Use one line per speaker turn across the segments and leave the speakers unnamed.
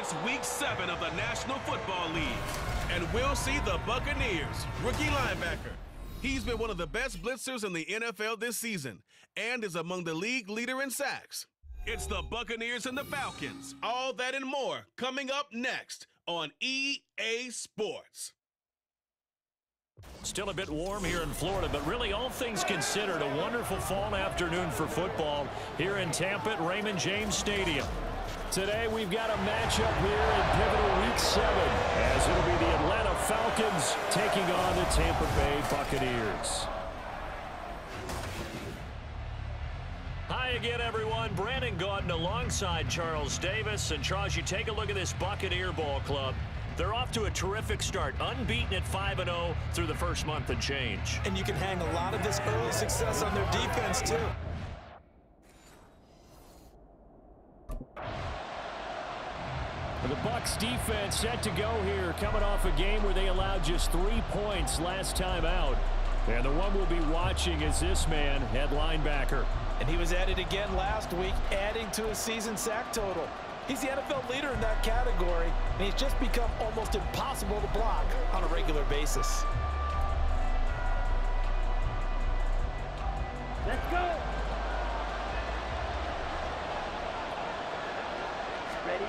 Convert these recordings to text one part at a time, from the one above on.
It's Week 7 of the National Football League, and we'll see the Buccaneers rookie linebacker. He's been one of the best blitzers in the NFL this season and is among the league leader in sacks. It's the Buccaneers and the Falcons. All that and more coming up next on EA Sports.
Still a bit warm here in Florida, but really all things considered, a wonderful fall afternoon for football here in Tampa at Raymond James Stadium. Today we've got a matchup here in pivotal Week 7 as it'll be the Atlanta Falcons taking on the Tampa Bay Buccaneers. Hi again, everyone. Brandon Gaudin alongside Charles Davis. And Charles, you take a look at this Buccaneer ball club. They're off to a terrific start, unbeaten at 5-0 through the first month and change.
And you can hang a lot of this early success on their defense, too.
The Bucs defense set to go here, coming off a game where they allowed just 3 points last time out. And the one we'll be watching is this man at linebacker.
And he was at it again last week, adding to his season sack total. He's the NFL leader in that category, and he's just become almost impossible to block on a regular basis.
Let's go. Ready?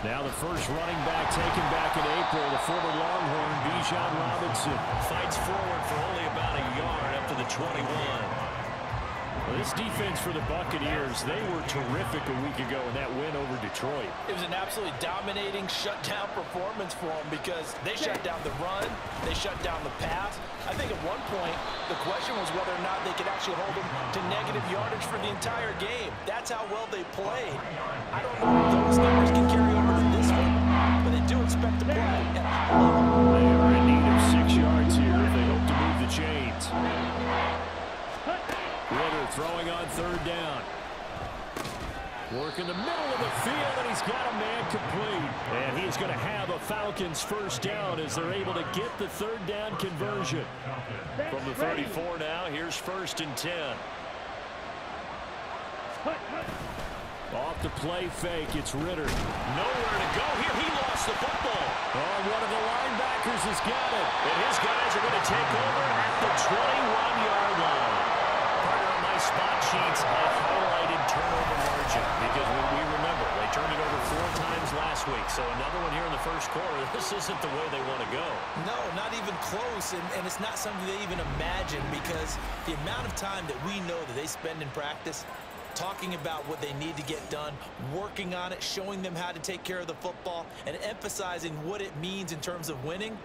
Now the first running back taken back in April, the former Longhorn, Bijan Robinson. Fights forward for only about a yard up to the 21. Well, this defense for the Buccaneers, they were terrific a week ago in that win over Detroit.
It was an absolutely dominating shutdown performance for them because they shut down the run, they shut down the pass. I think at one point, the question was whether or not they could actually hold them to negative yardage for the entire game. That's how well they played. I don't know if those numbers can carry over to this one, but they do expect to play at a high level.
They are in need of 6 yards here if they hope to move the chains. Ritter throwing on third down. Work in the middle of the field, and he's got a man complete. And he's going to have a Falcons first down as they're able to get the third down conversion. From the 34 now, here's 1st and 10. Off the play fake, it's Ritter. Nowhere to go here. He lost the football. Oh, one of the linebackers has got it. And his guys are going to take over at the 21-yard line. Spot sheets have highlighted turnover margin because we remember they turned it over 4 times last week. So another one here in the first quarter. This isn't the way they want to go.
No, not even close, and it's not something they even imagine because the amount of time that we know that they spend in practice talking about what they need to get done, working on it, showing them how to take care of the football, and emphasizing what it means in terms of winning,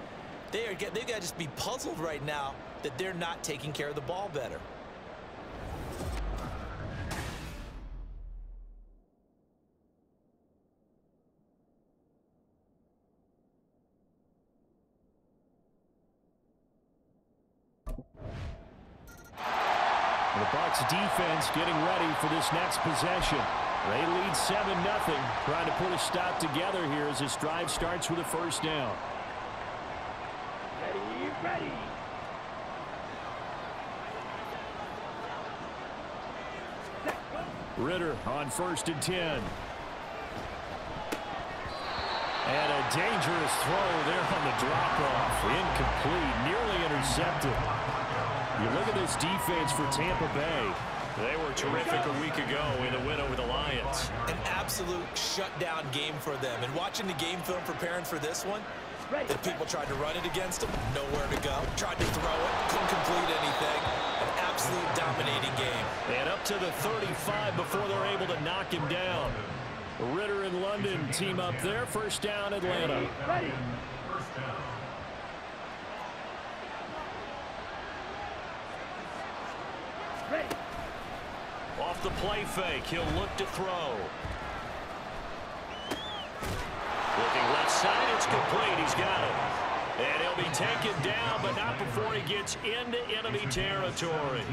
they've got to just be puzzled right now that they're not taking care of the ball better.
The Bucs defense getting ready for this next possession. They lead 7-0, trying to put a stop together here as this drive starts with a first down.
Ready, ready.
Ritter on 1st and 10. And a dangerous throw there on the drop-off. Incomplete, nearly intercepted. You look at this defense for Tampa Bay. They were terrific a week ago in a win over the Lions.
An absolute shutdown game for them. And watching the game film preparing for this one, the people tried to run it against them, nowhere to go. Tried to throw it, couldn't complete anything. An absolute dominating game.
And up to the 35 before they're able to knock him down. Ritter and London team up there. First down, Atlanta.
Ready. Ready.
Off the play fake, he'll look to throw. Looking left side, it's complete. He's got it. And he'll be taken down, but not before he gets into enemy territory.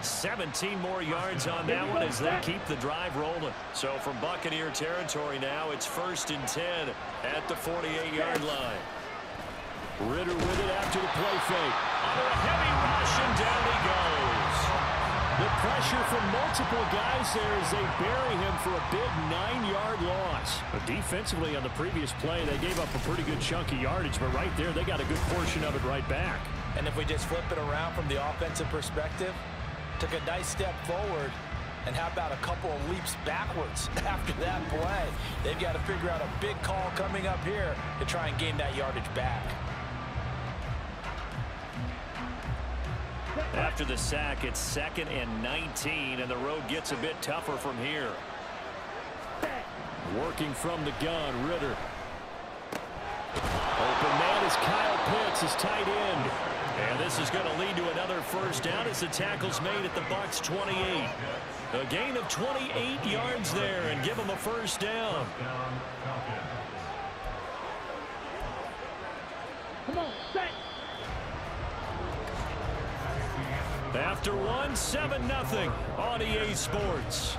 17 more yards on that one as they keep the drive rolling. So from Buccaneer territory now, it's 1st and 10 at the 48-yard line. Ritter with it after the play fake. Under a heavy rush, and down he goes. The pressure from multiple guys there as they bury him for a big 9-yard loss. But defensively on the previous play, they gave up a pretty good chunk of yardage, but right there, they got a good portion of it right back.
And if we just flip it around from the offensive perspective, took a nice step forward, and how about a couple of leaps backwards after that play? They've got to figure out a big call coming up here to try and gain that yardage back.
After the sack, it's 2nd and 19, and the road gets a bit tougher from here. Working from the gun, Ritter. Open man is Kyle Pitts, his tight end. And this is going to lead to another first down as the tackle's made at the Bucs 28. A gain of 28 yards there and give them a first down.
Come on, set.
After 7-0 on EA Sports.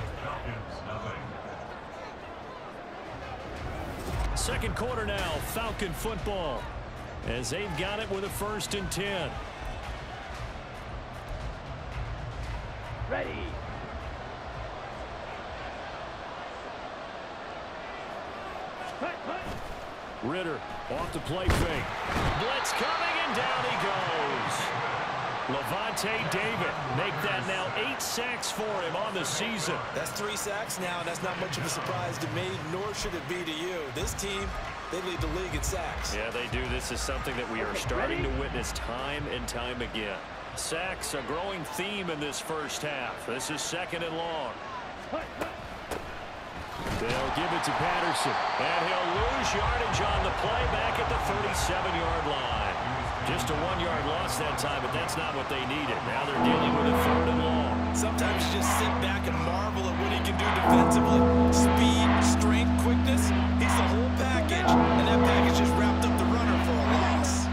Second quarter now, Falcon football, as they've got it with a 1st and 10.
Ready. Cut, cut.
Ritter off the play fake. Blitz coming, and down he goes. Levante David make that now 8 sacks for him on the season.
That's 3 sacks now, and that's not much of a surprise to me, nor should it be to you. This team, they lead the league in sacks.
Yeah, they do. This is something that we are starting to witness time and time again. Sacks, a growing theme in this first half. This is 2nd and long.
Cut, cut.
They'll give it to Patterson, and he'll lose yardage on the play back at the 37-yard line. Just a 1-yard loss that time, but that's not what they needed. Now they're dealing with a 3rd and long.
Sometimes you just sit back and marvel at what he can do defensively. Speed, strength, quickness. He's the whole package, and that package just wrapped up the runner for a loss.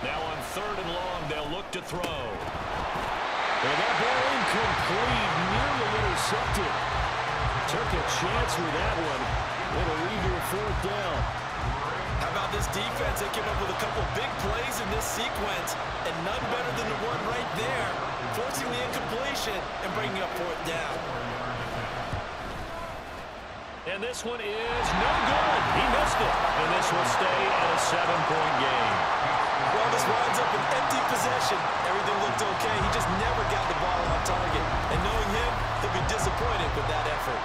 Now on 3rd and long, they'll look to throw. And that ball incomplete, nearly intercepted. Took a chance with that one. It'll lead to a 4th down.
How about this defense? They came up with a couple big plays in this sequence, and none better than the one right there, forcing the incompletion and bringing up 4th down.
And this one is no good. He missed it. And this will stay at a 7-point game.
Well, this winds up an empty possession. Everything looked okay. He just never got the ball on target. And knowing him, he'll be disappointed with that effort.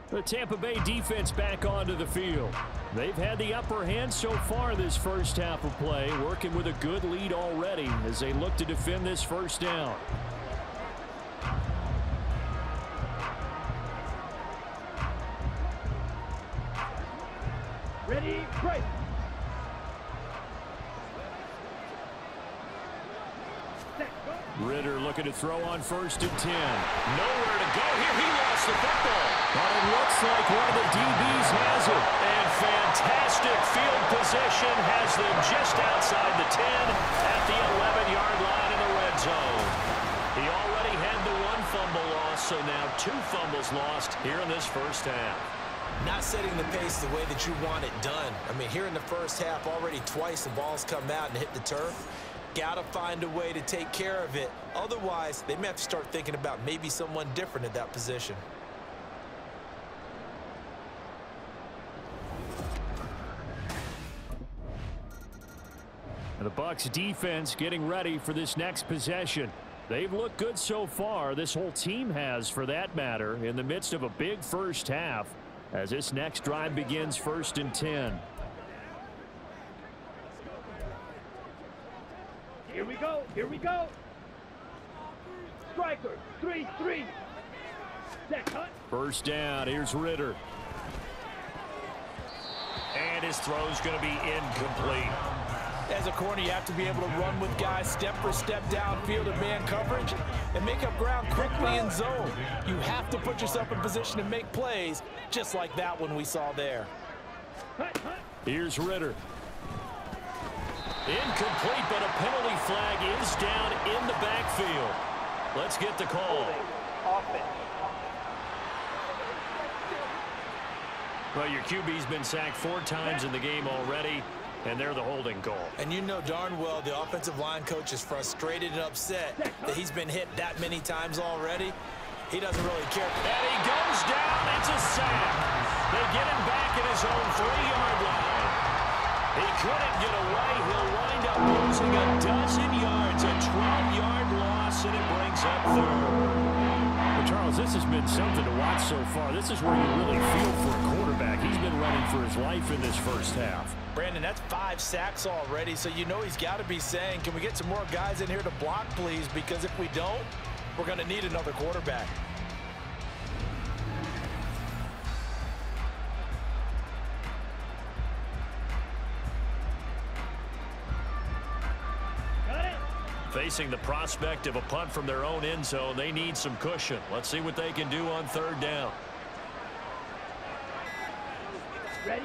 The Tampa Bay defense back onto the field. They've had the upper hand so far this first half of play, working with a good lead already as they look to defend this first down.
Ready, break.
Ritter looking to throw on 1st and 10. Nowhere to go here. He lost the football. But it looks like one of the DBs has it. And fantastic field position has them just outside the 10 at the 11-yard line in the red zone. He already had the 1 fumble loss, so now 2 fumbles lost here in this first half.
Not setting the pace the way that you want it done. I mean, here in the first half, already twice the ball's come out and hit the turf. Got to find a way to take care of it. Otherwise, they may have to start thinking about maybe someone different at that position.
And the Bucs defense getting ready for this next possession. They've looked good so far. This whole team has, for that matter, in the midst of a big first half as this next drive begins 1st and 10.
Here we go, here we go. Striker, 3-3. Set, cut.
First down, here's Ritter. And his throw's going to be incomplete.
As a corner, you have to be able to run with guys step for step downfield in man coverage and make up ground quickly in zone. You have to put yourself in position to make plays, just like that one we saw there.
Cut, cut.
Here's Ritter. Incomplete, but a penalty flag is down in the backfield. Let's get the call. Well, your QB's been sacked 4 times in the game already, and they're the holding call. And you know darn well the offensive line coach is frustrated and upset that he's been hit that many times already. He doesn't really care. And he goes down. It's a sack. They get him back at his own 3-yard line. He couldn't get away. He'll wind up losing a dozen yards, a 12-yard loss, and it brings up 3rd. Well, Charles, this has been something to watch so far. This is where you really feel for a quarterback. He's been running for his life in this first half. Brandon, that's 5 sacks already, so you know he's got to be saying, can we get some more guys in here to block, please? Because if we don't, we're going to need another quarterback. Facing the prospect of a punt from their own end zone, they need some cushion. Let's see what they can do on 3rd down.
Ready?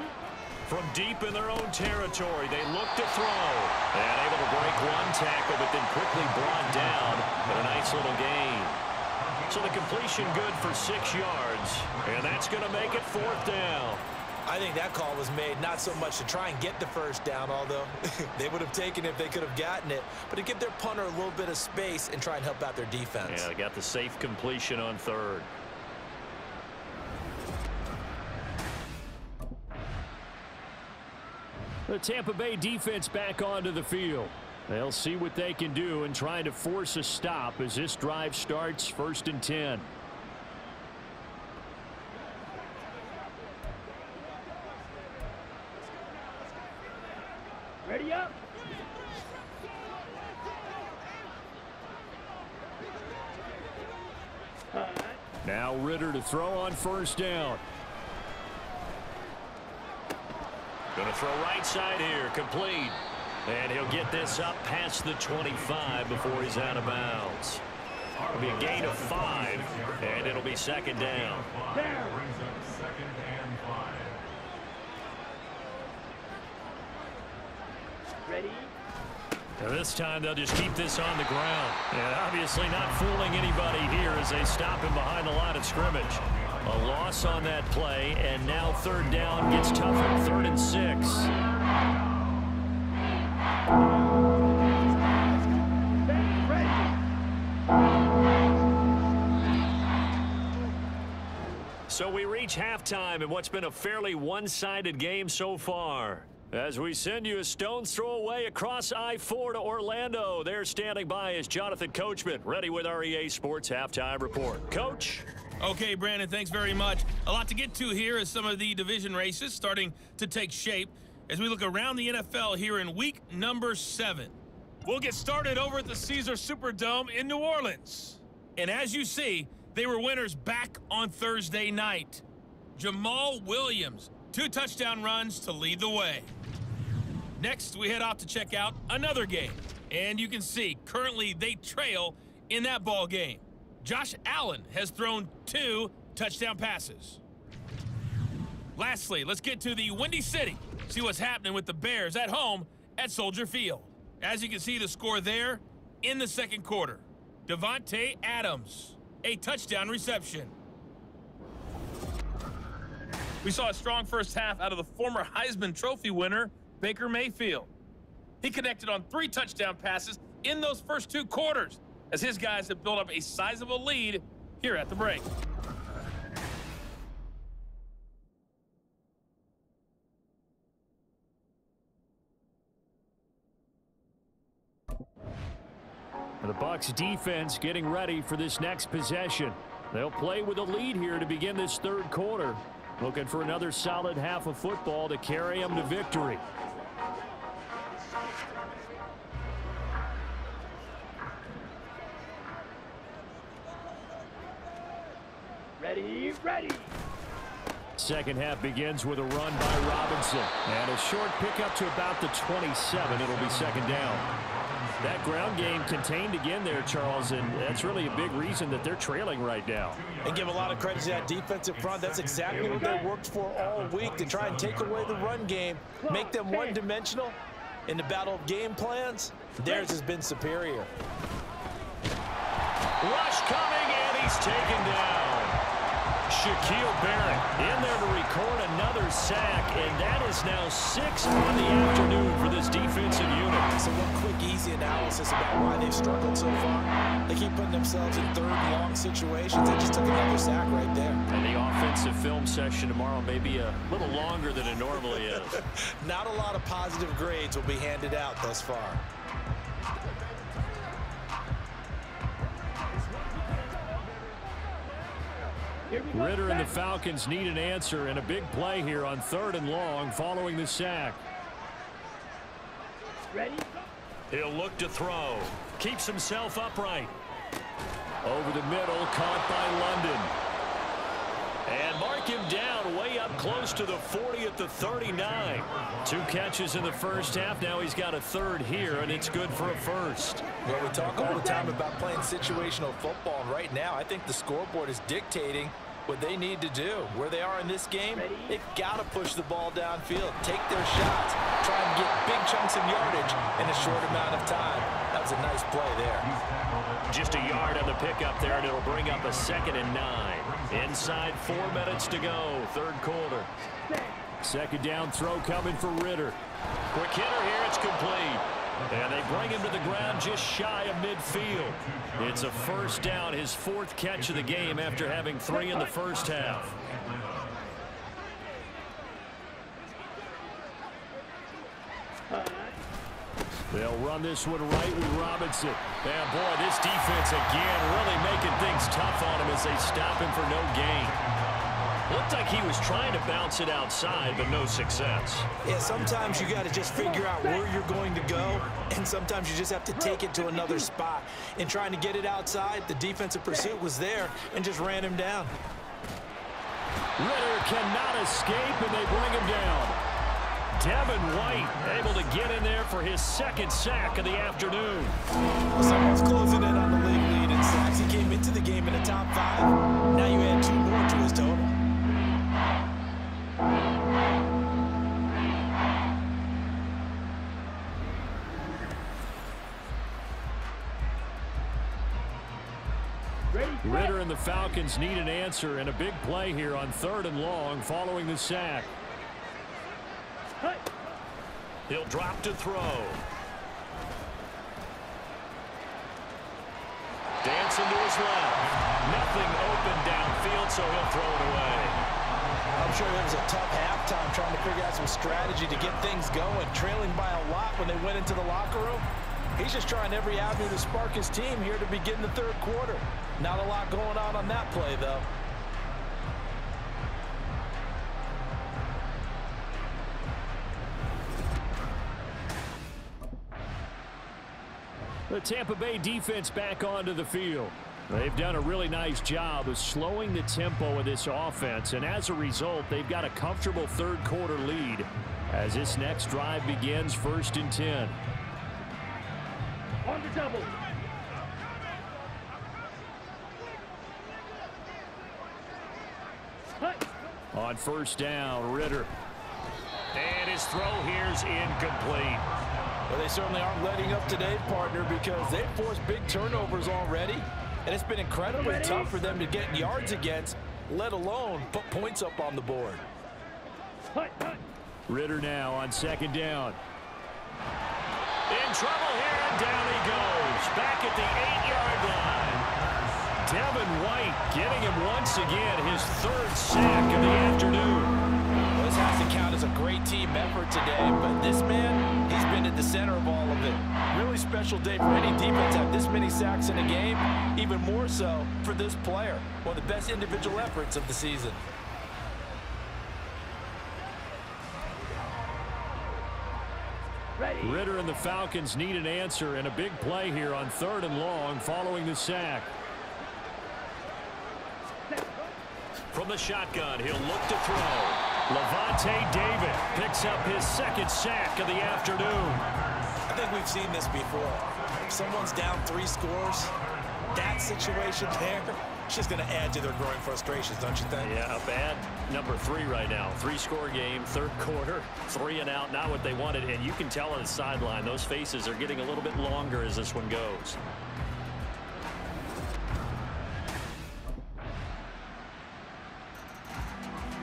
From deep in their own territory, they look to throw. And able to break 1 tackle, but then quickly brought down. But a nice little gain. So the completion good for 6 yards. And that's going to make it 4th down. I think that call was made not so much to try and get the 1st down, although they would have taken it if they could have gotten it, but to give their punter a little bit of space and try and help out their defense. Yeah, they got the safe completion on 3rd. The Tampa Bay defense back onto the field. They'll see what they can do and try to force a stop as this drive starts 1st and 10.
Ready up.
Now Ritter to throw on 1st down. Going to throw right side here, complete. And he'll get this up past the 25 before he's out of bounds. It'll be a gain of 5, and it'll be 2nd down.
Ready?
Now this time they'll just keep this on the ground. And obviously not fooling anybody here as they stop him behind the line of scrimmage. A loss on that play, and now 3rd down gets tougher. 3rd and 6. So we reach halftime in what's been a fairly one-sided game so far. As we send you a stone's throw away across I-4 to Orlando. There standing by is Jonathan Coachman, ready with our EA Sports Halftime Report. Coach?
Okay, Brandon, thanks very much. A lot to get to here as some of the division races starting to take shape as we look around the NFL here in week number 7. We'll get started over at the Caesars Superdome in New Orleans. And as you see, they were winners back on Thursday night. Jamal Williams, 2 touchdown runs to lead the way. Next, we head off to check out another game. And you can see, currently they trail in that ball game. Josh Allen has thrown 2 touchdown passes. Lastly, let's get to the Windy City. See what's happening with the Bears at home at Soldier Field. As you can see the score there in the 2nd quarter. Devontae Adams, a touchdown reception. We saw a strong first half out of the former Heisman Trophy winner, Baker Mayfield. He connected on 3 touchdown passes in those first 2 quarters, as his guys have built up a sizable lead here at the break.
The Bucs defense getting ready for this next possession. They'll play with a lead here to begin this 3rd quarter. Looking for another solid half of football to carry them to victory.
Ready, ready.
Second half begins with a run by Robinson. And a short pickup to about the 27. It'll be 2nd down. That ground game contained again there, Charles, and that's really a big reason that they're trailing right now.
And give a lot of credit to that defensive front. That's exactly what they worked for all week, to try and take away the run game, make them one-dimensional. In the battle of game plans, theirs has been superior.
Rush coming, and he's taken down. Shaquille Barrett in there to record another sack, and that is now 6 on the afternoon for this defensive unit.
So one quick, easy analysis about why they've struggled so far. They keep putting themselves in third and long situations. They just took another sack right there.
And the offensive film session tomorrow may be a little longer than it normally is.
Not a lot of positive grades will be handed out thus far.
Ritter and the Falcons need an answer and a big play here on 3rd and long following the sack.
Ready?
He'll look to throw. Keeps himself upright. Over the middle, caught by London. And mark him down way up close to the 40 at the 39. 2 catches in the first half. Now he's got a 3rd here, and it's good for a 1st.
Well, we talk all the time about playing situational football, and right now I think the scoreboard is dictating what they need to do. Where they are in this game, they've got to push the ball downfield, take their shots, try and get big chunks of yardage in a short amount of time. That was a nice play there.
Just a yard on the pickup there, and it'll bring up a 2nd and 9. Inside 4 minutes to go, 3rd quarter. 2nd down throw coming for Ritter. Quick hitter here, it's complete. And they bring him to the ground just shy of midfield. It's a 1st down, his 4th catch of the game after having 3 in the first half. They'll run this one right with Robinson. And boy, this defense again really making things tough on him as they stop him for no gain. Looked like he was trying to bounce it outside, but no success.
Yeah, sometimes you got to just figure out where you're going to go, and sometimes you just have to take it to another spot. In trying to get it outside, the defensive pursuit was there and just ran him down.
Ritter cannot escape, and they bring him down. Devin White able to get in there for his 2nd sack of the afternoon.
Someone's closing in on the league lead in sacks. He came into the game in the top 5. Now you add 2 more to his total.
Ritter and the Falcons need an answer and a big play here on 3rd and long following the sack. He'll drop to throw. Dancing to his left. Nothing open downfield, so he'll throw it away.
I'm sure it was a tough halftime trying to figure out some strategy to get things going, trailing by a lot when they went into the locker room. He's just trying every avenue to spark his team here to begin the 3rd quarter. Not a lot going on that play, though.
The Tampa Bay defense back onto the field. They've done a really nice job of slowing the tempo of this offense, and as a result, they've got a comfortable 3rd quarter lead as this next drive begins 1st and 10.
On the double.
On 1st down, Ritter. And his throw here's incomplete.
Well, they certainly aren't letting up today, partner, because they've forced big turnovers already. And it's been incredibly tough for them to get yards against, let alone put points up on the board.
Ritter now on 2nd down. In trouble here, and down he goes. Back at the 8-yard line. Devin White getting him once again his 3rd sack of the afternoon.
Well, this has to count as a great team effort today, but this man, he's been at the center of all of it. Really special day for any defense to have this many sacks in a game, even more so for this player. One of the best individual efforts of the season.
Ready.
Ritter and the Falcons need an answer and a big play here on 3rd and long following the sack. From the shotgun, he'll look to throw. Levante David picks up his 2nd sack of the afternoon.
I think we've seen this before. If someone's down 3 scores, that situation there, it's just going to add to their growing frustrations, don't you think?
Yeah, a bad number 3 right now. 3-score game, third quarter, 3 and out, not what they wanted. And you can tell on the sideline, those faces are getting a little bit longer as this one goes.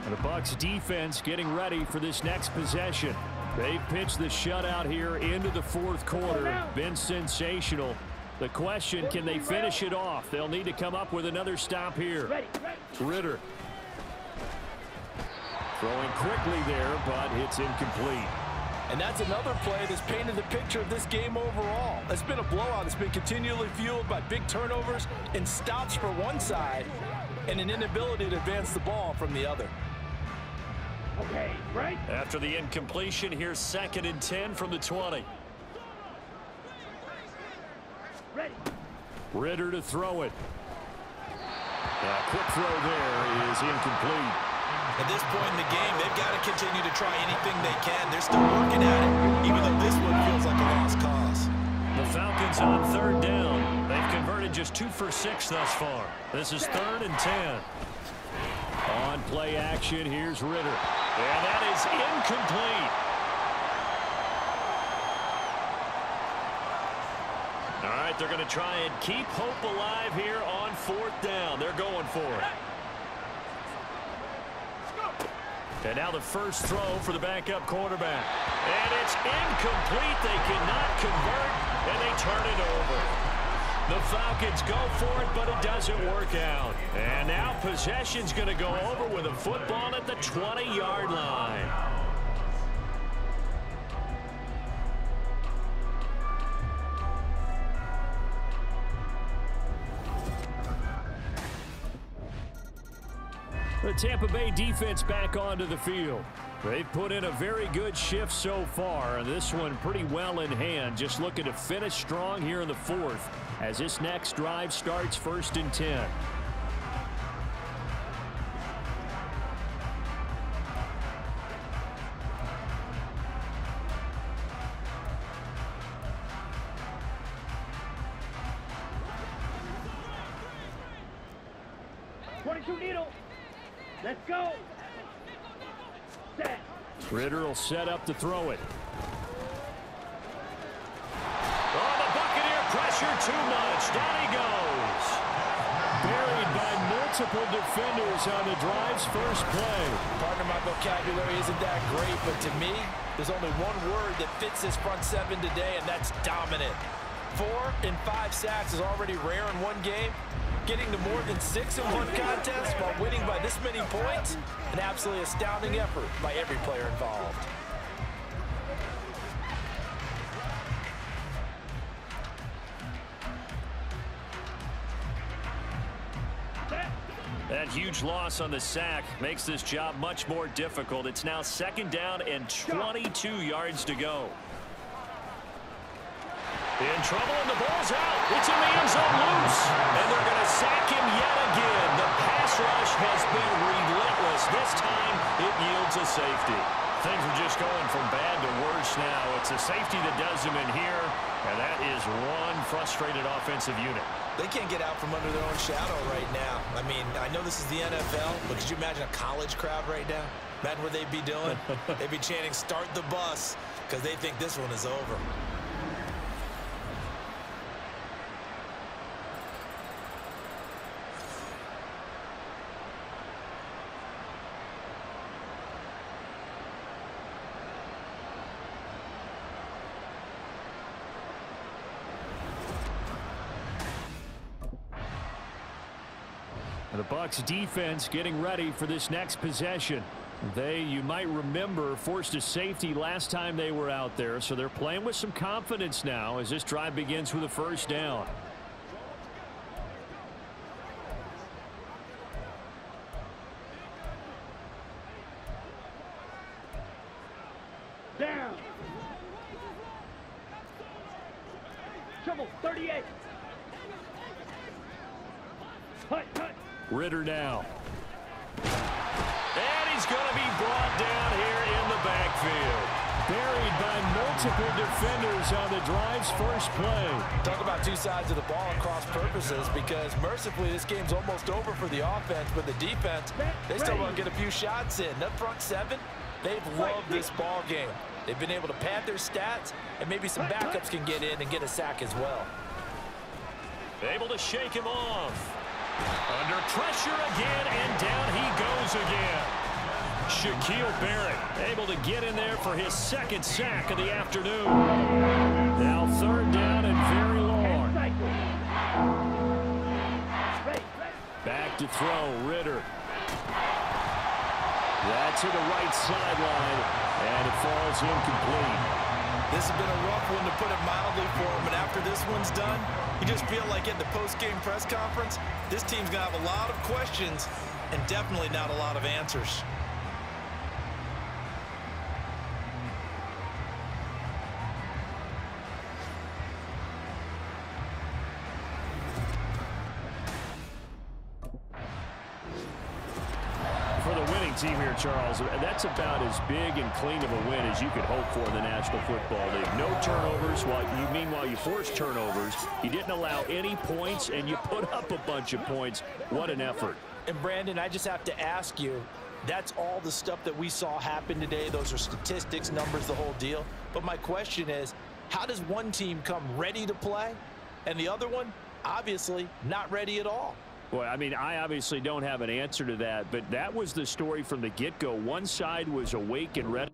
And the Bucs defense getting ready for this next possession. They've pitched the shutout here into the fourth quarter. Been sensational. The question, can they finish it off? They'll need to come up with another stop here. Ritter. Throwing quickly there, but it's incomplete.
And that's another play that's painted the picture of this game overall. It's been a blowout. It's been continually fueled by big turnovers and stops for one side and an inability to advance the ball from the other.
Okay, right.
After the incompletion, here's 2nd and 10 from the 20.
Ready.
Ritter to throw it. Quick throw there is incomplete.
At this point in the game, they've got to continue to try anything they can. They're still working at it, even though this one feels like a lost cause.
The Falcons on 3rd down. They've converted just 2 for 6 thus far. This is 3rd and 10. On play action, here's Ritter. And that is incomplete. All right, they're going to try and keep hope alive here on 4th down. They're going for it. And now the first throw for the backup quarterback. And it's incomplete. They cannot convert, and they turn it over. The Falcons go for it, but it doesn't work out. And now possession's going to go over with a football at the 20-yard line. The Tampa Bay defense back onto the field. They've put in a very good shift so far, and this one pretty well in hand. Just looking to finish strong here in the 4th as this next drive starts 1st and 10.
Needle. Let's go. Set.
Ritter will set up to throw it. Oh, the Buccaneer pressure too much. Down he goes. Buried by multiple defenders on the drive's first play.
Partner, my vocabulary isn't that great, but to me, there's only one word that fits this front 7 today, and that's dominant. 4 and 5 sacks is already rare in one game. Getting to more than 6 in one contest while winning by this many points, an absolutely astounding effort by every player involved.
That huge loss on the sack makes this job much more difficult. It's now 2nd down and 22 yards to go. In trouble, and the ball's out. It's in the end zone loose. And they're going to sack him yet again. The pass rush has been relentless. This time, it yields a safety. Things are just going from bad to worse now. It's a safety that does them in here, and that is one frustrated offensive unit.
They can't get out from under their own shadow right now. I mean, I know this is the NFL, but could you imagine a college crowd right now? Imagine what they'd be doing. They'd be chanting, "Start the bus," because they think this one is over.
The Bucs defense getting ready for this next possession. They, you might remember, forced a safety last time they were out there, so they're playing with some confidence now as this drive begins with a first down.
Down. Trouble, 38. Hut.
Ritter now. And he's going to be brought down here in the backfield. buried by multiple defenders on the drive's first play.
Talk about two sides of the ball and cross purposes, because mercifully this game's almost over for the offense, but the defense, they still want to get a few shots in. That front seven, they've loved this ball game. They've been able to pad their stats, and maybe some backups can get in and get a sack as well.
Able to shake him off. Under pressure again, and down he goes again. Shaquille Barrett able to get in there for his second sack of the afternoon. Now third down and very long. Back to throw, Ritter. That's to the right sideline, and it falls incomplete.
This has been a rough one, to put it mildly, for him, but after this one's done, you just feel like at the post-game press conference, this team's going to have a lot of questions and definitely not a lot of answers.
For the winning team here, Charles, that's about as big and clean of a win as you could hope for in the National Football League. No turnovers. Meanwhile, you forced turnovers. You didn't allow any points, and you put up a bunch of points. What an effort.
And, Brandon, I just have to ask you, that's all the stuff that we saw happen today. Those are statistics, numbers, the whole deal. But my question is, how does one team come ready to play, and the other one, obviously, not ready at all?
Boy, I mean, I obviously don't have an answer to that, but that was the story from the get-go. One side was awake and ready.